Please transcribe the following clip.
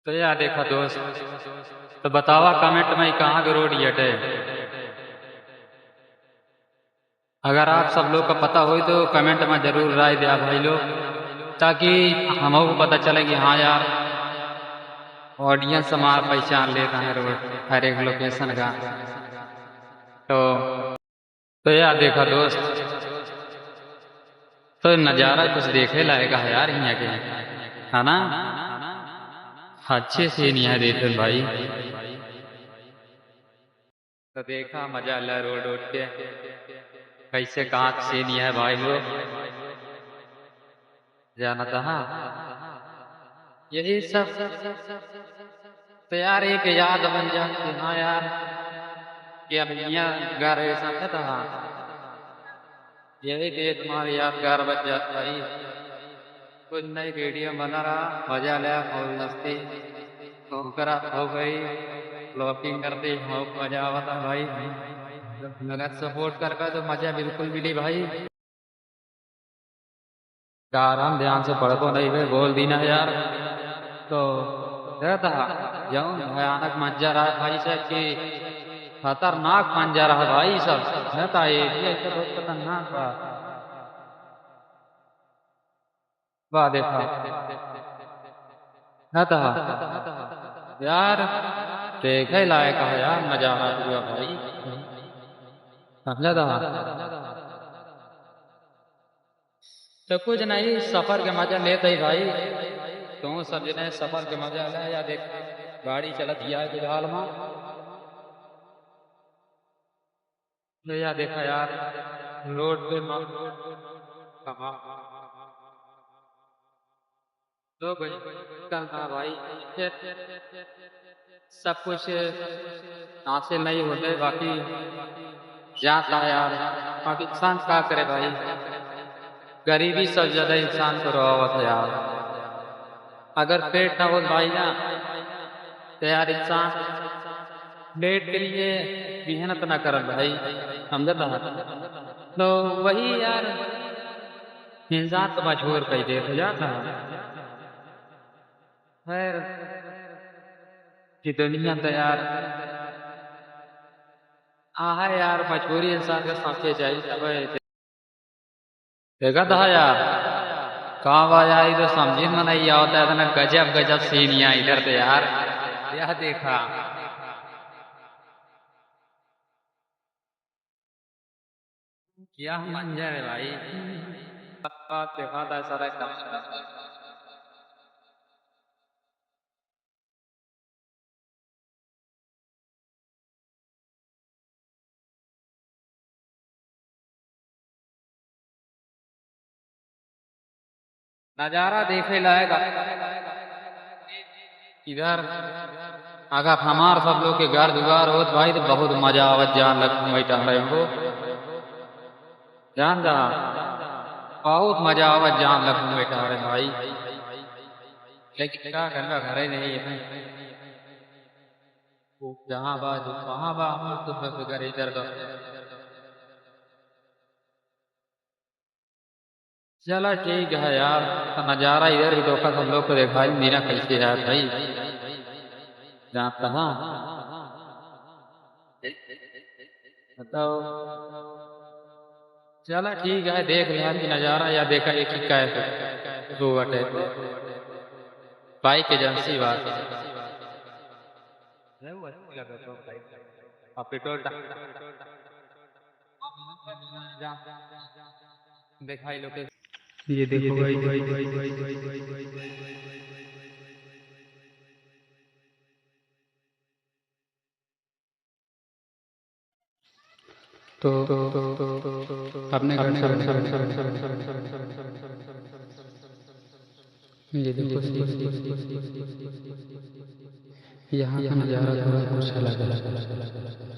तो यार देखा दोस्त, तो बतावा कमेंट में कहाँ के रोड यटे। अगर आप सब लोग का पता हो तो कमेंट में जरूर राय दिया भाई लोग, ताकि हमको पता चले कि हाँ यार ऑडियंस हमारा पहचान लेता है रोड हर एक लोकेशन का। तो यार देखा दोस्त, तो नज़ारा कुछ देखे लायक है यार यहाँ के, है ना। अच्छे से नहीं है देते भाई। तो देखा मजा ला रोड उठ के कैसे कहाँ से नहीं है भाई लोग जाना था। यही सब तो यार एक याद बन जाती। हाँ यार कि अब यहाँ घर ऐसा था, यही तो तुम्हारे यादगार बच जाता भाई। कुछ नई वीडियो बना रहा, मजा लिया और मस्ती हो गई, ब्लॉगिंग करते बहुत मजा आता भाई। अगर सपोर्ट कर तो मजा बिल्कुल मिली भाई। यार हम ध्यान से पढ़ को नहीं भाई, बोल दी ना यार। तो रहता जाऊँ भयानक मंजर है भाई साहब की, खतरनाक मंजर है भाई सब। रहता ये तो बहुत खतरनाक वाह देखा रहता यार, देखे लायक है यार नजारा पूरा भाई, समझा था। तो कुछ नहीं, सफर के मजा लेते ही भाई। तो सब जने सफर के मजा ले या देख गाड़ी चलत है फिलहाल में। तो या देखा यार रोड पे तो कहा भाई सब कुछ हासिल नहीं होते बाकी जाता है यार। बाकी इंसान क्या करे भाई, गरीबी सब ज्यादा इंसान को रोवत है यार। अगर पेट ना हो भाई ना तो यार इंसान पेट के लिए मेहनत ना कर भाई, समझता है। तो वही यार इंसान तो मजबूर कर दे हो जाता है। खैर कि दुनिया तो यार हाँ यार मजबूरी इंसान के साथ चाहिए तब देखा था यार। कहाँ बात यार इधर समझ में नहीं आता है, इतना गजब गजब सीन यहाँ इधर तो यार। यह देखा क्या मंजर है भाई, देखा था सारा काम। नजारा देखे लायक इधर। अगर हमार सब लोग के घर दुआर होत भाई तो बहुत मजा आवत जान लग बैठा रहे हो जान जा, बहुत मजा आवत जान लग बैठा रहे भाई। लेकिन क्या करना घर ही नहीं है, वो जहाँ बात वहाँ बात तो घर इधर तो। चला ठीक है यार, तो नजारा इधर भी धोखा हम लोग को दिखाई मीना कैसे है भाई जानता। हाँ बताओ, चला ठीक है देख लिया कि नजारा या देखा एक ही का है रोवट है बाइक एजेंसी बात और पेट्रोल दिखाई लोग ये देखो भाई। तो अपने घर ये देखो यहाँ का नज़ारा थोड़ा कुछ अलग है।